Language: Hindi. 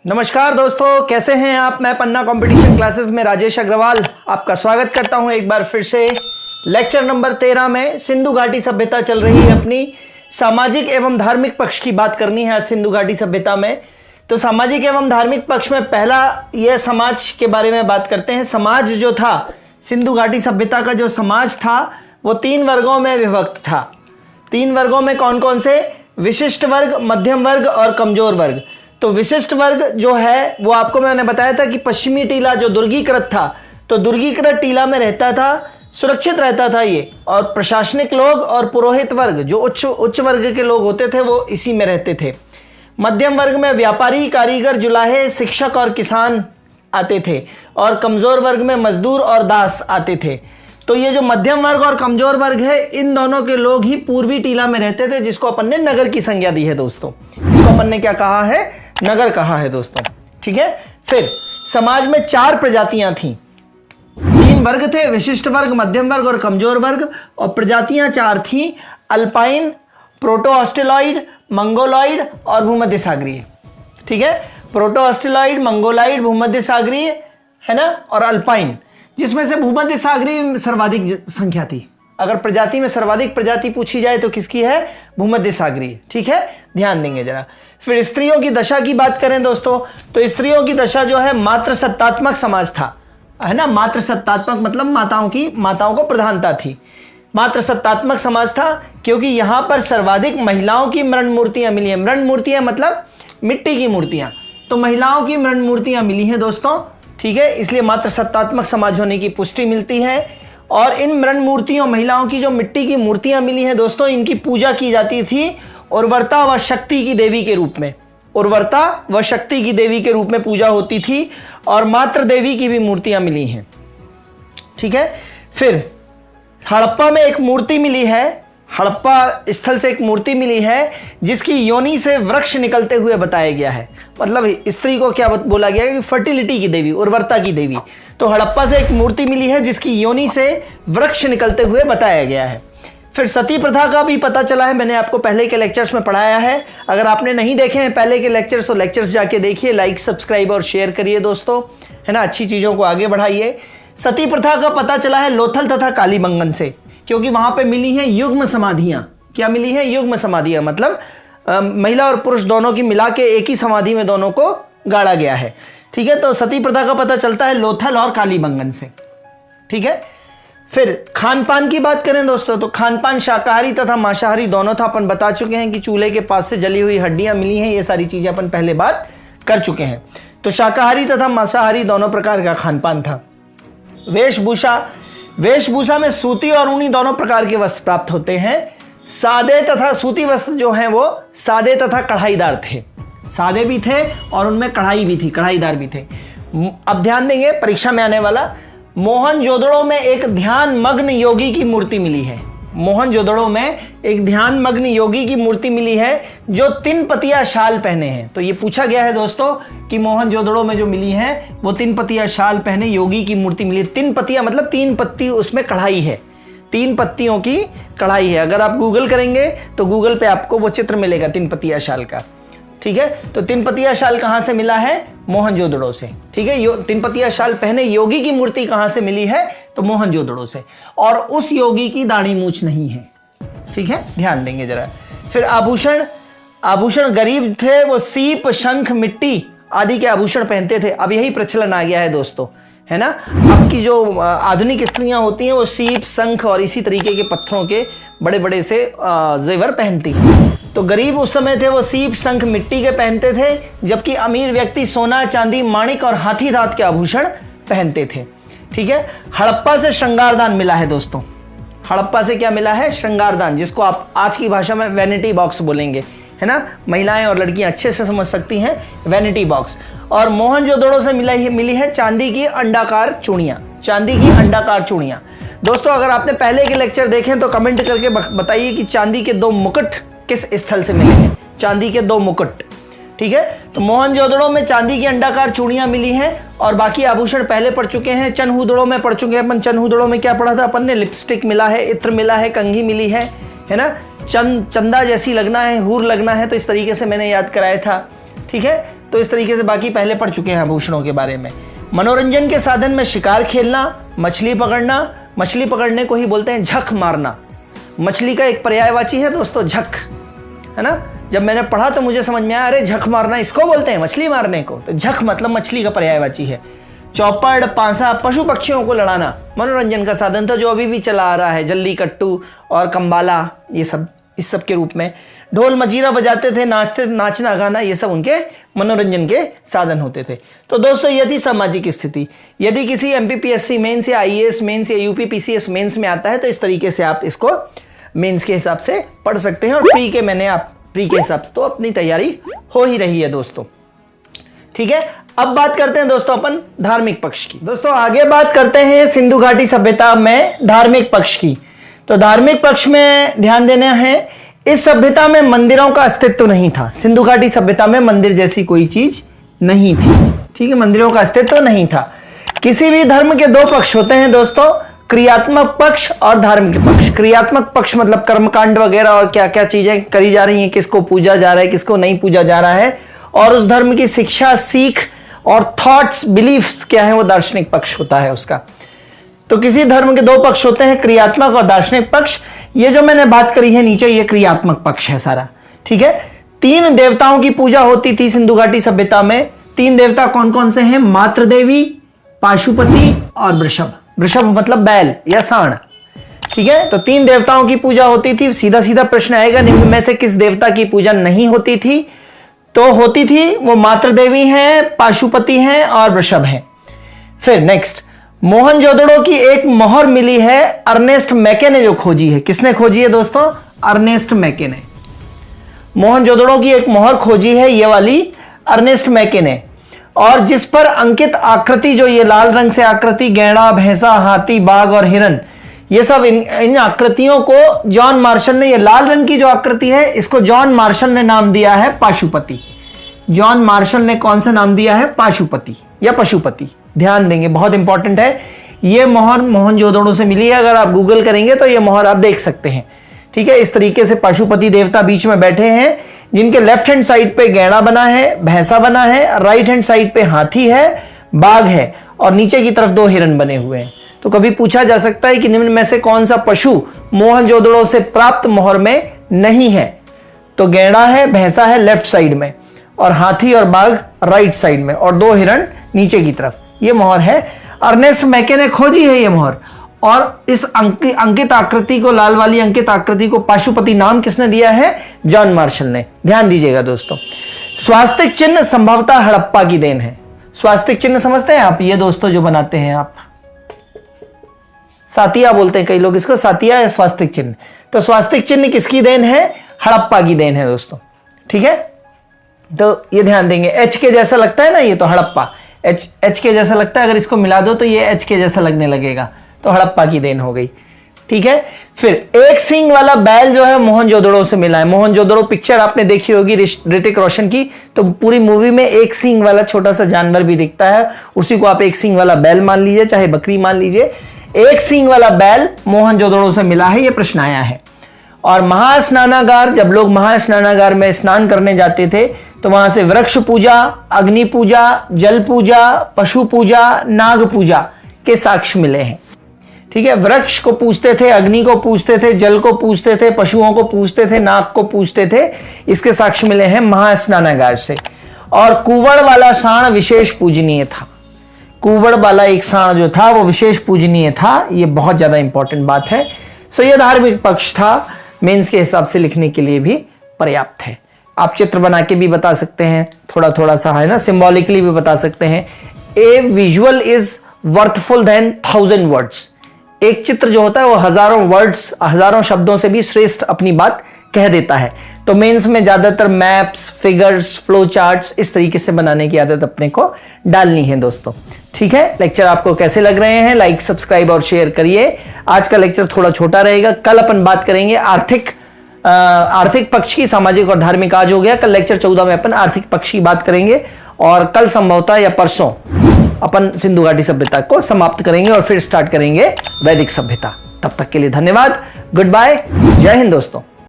नमस्कार दोस्तों, कैसे हैं आप। मैं पन्ना कंपटीशन क्लासेस में राजेश अग्रवाल आपका स्वागत करता हूं एक बार फिर से। लेक्चर नंबर 13 में सिंधु घाटी सभ्यता चल रही है। अपनी सामाजिक एवं धार्मिक पक्ष की बात करनी है आज सिंधु घाटी सभ्यता में। तो सामाजिक एवं धार्मिक पक्ष में पहला यह समाज के बारे में बात करते हैं। समाज जो था, सिंधु घाटी सभ्यता का जो समाज था वो 3 वर्गों में विभक्त था। 3 वर्गों में कौन कौन से? विशिष्ट वर्ग, मध्यम वर्ग और कमजोर वर्ग। तो विशिष्ट वर्ग जो है वो आपको मैंने बताया था कि पश्चिमी टीला जो दुर्गीकृत था, तो दुर्गीकृत टीला में रहता था, सुरक्षित रहता था ये। और प्रशासनिक लोग और पुरोहित वर्ग जो उच्च वर्ग के लोग होते थे वो इसी में रहते थे। मध्यम वर्ग में व्यापारी, कारीगर, जुलाहे, शिक्षक और किसान आते थे। और कमजोर वर्ग में मजदूर और दास आते थे। तो ये जो मध्यम वर्ग और कमजोर वर्ग है, इन दोनों के लोग ही पूर्वी टीला में रहते थे, जिसको अपन ने नगर की संज्ञा दी है दोस्तों। इसको अपन ने क्या कहा है? नगर कहा है दोस्तों। ठीक है। फिर समाज में 4 प्रजातियां थीं। 3 वर्ग थे, विशिष्ट वर्ग, मध्यम वर्ग और कमजोर वर्ग। और प्रजातियां 4 थीं: अल्पाइन, प्रोटो ऑस्ट्रेलॉइड, मंगोलॉइड और भूमध्य सागरीय। ठीक है। प्रोटो ऑस्ट्रेलॉइड, मंगोलॉइड, भूमध्य सागरीय है ना, और अल्पाइन, जिसमें से भूमध्य सागरीय सर्वाधिक संख्या थी। अगर प्रजाति में सर्वाधिक प्रजाति पूछी जाए तो किसकी है? भूमध्य सागरीय। ठीक है, ध्यान देंगे जरा। फिर स्त्रियों की दशा की बात करें दोस्तों, तो स्त्रियों की दशा जो है मातृसत्तात्मक समाज था, है ना। मातृसत्तात्मक मतलब माताओं को प्रधानता थी। मातृसत्तात्मक समाज था क्योंकि यहां पर सर्वाधिक महिलाओं की मृण मूर्तियां मिली हैं। मृण मूर्तियां मतलब मिट्टी की मूर्तियां, तो महिलाओं की मृण मूर्तियां मिली हैं दोस्तों। ठीक है, इसलिए मातृसत्तात्मक समाज होने की पुष्टि मिलती है। और इन मृण मूर्तियों, महिलाओं की जो मिट्टी की मूर्तियां मिली हैं दोस्तों, इनकी पूजा की जाती थी उर्वरता व शक्ति की देवी के रूप में। उर्वरता व शक्ति की देवी के रूप में पूजा होती थी। और मातृ देवी की भी मूर्तियां मिली हैं। ठीक है। फिर हड़प्पा में एक मूर्ति मिली है, हड़प्पा स्थल से एक मूर्ति मिली है जिसकी योनि से वृक्ष निकलते हुए बताया गया है। मतलब स्त्री को क्या बोला गया है कि फर्टिलिटी की देवी, उर्वरता की देवी। तो हड़प्पा से एक मूर्ति मिली है जिसकी योनि से वृक्ष निकलते हुए बताया गया है। फिर सती प्रथा का भी पता चला है, मैंने आपको पहले के लेक्चर्स में पढ़ाया है। अगर आपने नहीं देखे हैं पहले के लेक्चर्स तो लेक्चर्स जाके देखिए। लाइक, सब्सक्राइब और शेयर करिए दोस्तों, है ना। अच्छी चीज़ों को आगे बढ़ाइए। सती प्रथा का पता चला है लोथल तथा कालीबंगन से, क्योंकि वहां पे मिली हैं युग्म समाधियां। क्या मिली है? युग्म समाधियां, मतलब महिला और पुरुष दोनों की मिला के एक ही समाधि में दोनों को गाड़ा गया है। ठीक है। तो सती प्रथा का पता चलता है लोथल और कालीबंगन से। ठीक है। फिर खान पान की बात करें दोस्तों, तो खान पान शाकाहारी तथा मांसाहारी दोनों था। अपन बता चुके हैं कि चूल्हे के पास से जली हुई हड्डियां मिली हैं, ये सारी चीजें अपन पहले बात कर चुके हैं। तो शाकाहारी तथा मांसाहारी दोनों प्रकार का खान पान था। वेशभूषा में सूती और ऊनी दोनों प्रकार के वस्त्र प्राप्त होते हैं। सादे तथा सूती वस्त्र जो हैं वो सादे तथा कढ़ाईदार थे। सादे भी थे और उनमें कढ़ाई भी थी, कढ़ाईदार भी थे। अब ध्यान देंगे परीक्षा में आने वाला। मोहनजोदड़ो में एक ध्यान मग्न योगी की मूर्ति मिली है। मोहनजोदड़ो में एक ध्यान मग्न योगी की मूर्ति मिली है जो 3 पतिया शाल पहने हैं। तो ये पूछा गया है दोस्तों कि मोहनजोदड़ो में जो मिली है वो 3 पतिया शाल पहने योगी की मूर्ति मिली है। 3 पतिया मतलब 3 पत्ती उसमें कढ़ाई है, 3 पत्तियों की कढ़ाई है। अगर आप गूगल करेंगे तो गूगल पे आपको वो चित्र मिलेगा 3 पतिया शाल का। ठीक है। तो 3 पतिया शाल कहां से मिला है? मोहनजोदड़ो से। ठीक है। 3 पतिया शाल पहने योगी की मूर्ति कहां से मिली है? तो मोहनजोदड़ो से। और उस योगी की दाढ़ी मूछ नहीं है। ठीक है, ध्यान देंगे जरा। फिर आभूषण गरीब थे, वो सीप, शंख, मिट्टी आदि के आभूषण पहनते थे। अब यही प्रचलन आ गया है दोस्तों, है ना। अब की जो आधुनिक स्त्रियां होती हैं वो सीप, शंख और इसी तरीके के पत्थरों के बड़े बड़े से जेवर पहनती हैं। तो गरीब उस समय थे वो सीप, शंख, मिट्टी के पहनते थे, जबकि अमीर व्यक्ति सोना, चांदी, माणिक और हाथी दांत के आभूषण पहनते थे। ठीक है। हड़प्पा से श्रृंगारदान मिला है दोस्तों। हड़प्पा से क्या मिला है? श्रृंगारदान, जिसको आप आज की भाषा में वैनिटी बॉक्स बोलेंगे, है ना। महिलाएं और लड़कियां अच्छे से समझ सकती हैं वैनिटी बॉक्स। और मोहनजोदड़ो से मिली है चांदी की अंडाकार चूड़ियां। चांदी की अंडाकार चूड़ियां दोस्तों, अगर आपने पहले के लेक्चर देखें तो कमेंट करके बताइए कि चांदी के 2 मुकुट किस स्थल से मिले हैं। चांदी के 2 मुकुट। ठीक है। तो मोहनजोदड़ो में चांदी की अंडाकार चूड़ियां मिली हैं और बाकी आभूषण पहले पढ़ चुके हैं। चनहुदड़ो में पढ़ चुके हैं अपन। चनहुदड़ो में क्या पढ़ा था अपन ने? लिपस्टिक मिला है, इत्र मिला है, कंघी मिली है ना। चंदा जैसी लगना है, हूर लगना है, तो इस तरीके से मैंने याद कराया था। ठीक है। तो इस तरीके से बाकी पहले पढ़ चुके हैं आभूषणों के बारे में। मनोरंजन के साधन में शिकार खेलना, मछली पकड़ना, मछली पकड़ने को ही बोलते हैं झक मारना। मछली का एक पर्यायवाची है दोस्तों झक, है ना। जब मैंने पढ़ा तो मुझे समझ में आया, अरे झक मारना इसको बोलते हैं, मछली मारने को। तो झक मतलब मछली का पर्यायवाची है। चौपड़, पांसा, पशु पक्षियों को लड़ाना मनोरंजन का साधन था, जो अभी भी चला आ रहा है। जल्ली कट्टू और कंबाला, ये सब इस सब के रूप में। ढोल मजीरा बजाते थे, नाचते, नाचना गाना, ये सब उनके मनोरंजन के साधन होते थे। तो दोस्तों ये थी सामाजिक स्थिति। यदि किसी एमपीपीएससी मेंस या आईएएस मेंस या यूपीपीसीएस मेंस में आता है तो इस तरीके से आप इसको मेंस के हिसाब से पढ़ सकते हैं। और प्री के हिसाब से तो अपनी तैयारी हो ही रही है दोस्तों, ठीक है। अब बात करते हैं दोस्तों अपन धार्मिक पक्ष की। दोस्तों आगे बात करते हैं सिंधु घाटी सभ्यता में धार्मिक पक्ष की। तो धार्मिक पक्ष में ध्यान देना है, इस सभ्यता में मंदिरों का अस्तित्व नहीं था। सिंधु घाटी सभ्यता में मंदिर जैसी कोई चीज नहीं थी, ठीक है। मंदिरों का अस्तित्व नहीं था। किसी भी धर्म के दो पक्ष होते हैं दोस्तों, क्रियात्मक पक्ष और धार्मिक पक्ष। क्रियात्मक पक्ष मतलब कर्मकांड वगैरह और क्या क्या चीजें करी जा रही हैं, किसको पूजा जा रहा है, किसको नहीं पूजा जा रहा है, और उस धर्म की शिक्षा, सीख और थॉट्स, बिलीफ्स क्या है, वो दार्शनिक पक्ष होता है उसका। तो किसी धर्म के दो पक्ष होते हैं, क्रियात्मक और दार्शनिक पक्ष। ये जो मैंने बात करी है नीचे, ये क्रियात्मक पक्ष है सारा, ठीक है। 3 देवताओं की पूजा होती थी सिंधु घाटी सभ्यता में। 3 देवता कौन कौन से हैं? मातृदेवी, पाशुपति और वृषभ। वृषभ मतलब बैल या सांड, ठीक है। तो 3 देवताओं की पूजा होती थी। सीधा सीधा प्रश्न आएगा, निम्न में से किस देवता की पूजा नहीं होती थी? तो होती थी वो मातृदेवी हैं, पाशुपति हैं और वृषभ हैं। फिर नेक्स्ट, मोहनजोदड़ो की एक मोहर मिली है, अर्नेस्ट मैके ने जो खोजी है। किसने खोजी है दोस्तों? अर्नेस्ट मैके ने। मोहनजोदड़ो की एक मोहर खोजी है, ये वाली अर्नेस्ट मैके ने, और जिस पर अंकित आकृति, जो ये लाल रंग से आकृति, गैंडा, भैंसा, हाथी, बाघ और हिरन, ये सब इन आकृतियों को जॉन मार्शल ने, ये लाल रंग की जो आकृति है इसको जॉन मार्शल ने नाम दिया है पाशुपति। जॉन मार्शल ने कौन सा नाम दिया है? पाशुपति या पशुपति। ध्यान देंगे, बहुत इंपॉर्टेंट है। ये मोहर मोहनजोदड़ो से मिली है, अगर आप गूगल करेंगे तो ये मोहर आप देख सकते हैं, ठीक है। इस तरीके से पाशुपति देवता बीच में बैठे हैं, जिनके लेफ्ट हैंड साइड पे गैंडा बना है, भैंसा बना है, राइट हैंड साइड पे हाथी है, बाघ है, और नीचे की तरफ 2 हिरन बने हुए हैं। तो कभी पूछा जा सकता है कि निम्न में से कौन सा पशु मोहनजोदड़ो से प्राप्त मोहर में नहीं है? तो गैंडा है, भैंसा है लेफ्ट साइड में, और हाथी और बाघ राइट साइड में, और 2 हिरन नीचे की तरफ। ये मोहर है, अर्नेस्ट मैके ने खोजी है ये मोहर। और इस अंकित आकृति को, लाल वाली अंकित आकृति को पाशुपति नाम किसने दिया है? जॉन मार्शल ने। ध्यान दीजिएगा दोस्तों। स्वास्तिक चिन्ह संभवतः हड़प्पा की देन है। स्वास्तिक चिन्ह समझते हैं आप? ये दोस्तों जो बनाते हैं आप, सातिया बोलते हैं कई लोग इसको, सातिया या स्वास्तिक चिन्ह। तो स्वास्तिक चिन्ह किसकी देन है? हड़प्पा की देन है दोस्तों, ठीक है। तो ये ध्यान देंगे, एच के जैसा लगता है ना, ये तो हड़प्पा, एच के जैसा लगता है, अगर इसको मिला दो तो ये एच के जैसा लगने लगेगा, तो हड़प्पा की देन हो गई, ठीक है। फिर एक सींग वाला बैल जो है मोहनजोदड़ो से मिला है। मोहनजोदड़ो पिक्चर आपने देखी होगी ऋतिक रोशन की, तो पूरी मूवी में एक सींग वाला छोटा सा जानवर भी दिखता है, उसी को आप एक सींग वाला बैल मान लीजिए, चाहे बकरी मान लीजिए। एक सींग वाला बैल मोहनजोदड़ो से मिला है, ये प्रश्न आया है। और महास्नानागार, जब लोग महास्नानागार में स्नान करने जाते थे तो वहां से वृक्ष पूजा, अग्नि पूजा, जल पूजा, पशु पूजा, नाग पूजा के साक्ष्य मिले हैं, ठीक है। वृक्ष को पूजते थे, अग्नि को पूजते थे, जल को पूजते थे, पशुओं को पूजते थे, नाग को पूजते थे, इसके साक्ष्य मिले हैं महास्नानागार से। और कुवड़ वाला सांड विशेष पूजनीय था। कुवड़ वाला एक सांड जो था वो विशेष पूजनीय था, ये बहुत ज्यादा इंपॉर्टेंट बात है। सो ये धार्मिक पक्ष था, मेंस के हिसाब से लिखने के लिए भी पर्याप्त है। आप चित्र बना के भी बता सकते हैं, थोड़ा थोड़ा सा है ना, सिंबॉलिकली भी बता सकते हैं। A visual is worthful than 1000 words. एक चित्र जो होता है वो हजारों वर्ड्स, हजारों शब्दों से भी श्रेष्ठ अपनी बात कह देता है। तो मेंस में ज्यादातर मैप्स, फिगर्स, फ्लो चार्ट्स इस तरीके से बनाने की आदत अपने को डालनी है दोस्तों, ठीक है। लेक्चर आपको कैसे लग रहे हैं? लाइक, सब्सक्राइब और शेयर करिए। आज का लेक्चर थोड़ा छोटा रहेगा, कल अपन बात करेंगे आर्थिक पक्ष की। सामाजिक और धार्मिक आज हो गया, कल लेक्चर 14 में अपन आर्थिक पक्ष की बात करेंगे, और कल संभवतः या परसों अपन सिंधु घाटी सभ्यता को समाप्त करेंगे और फिर स्टार्ट करेंगे वैदिक सभ्यता। तब तक के लिए धन्यवाद, गुड बाय, जय हिंद दोस्तों।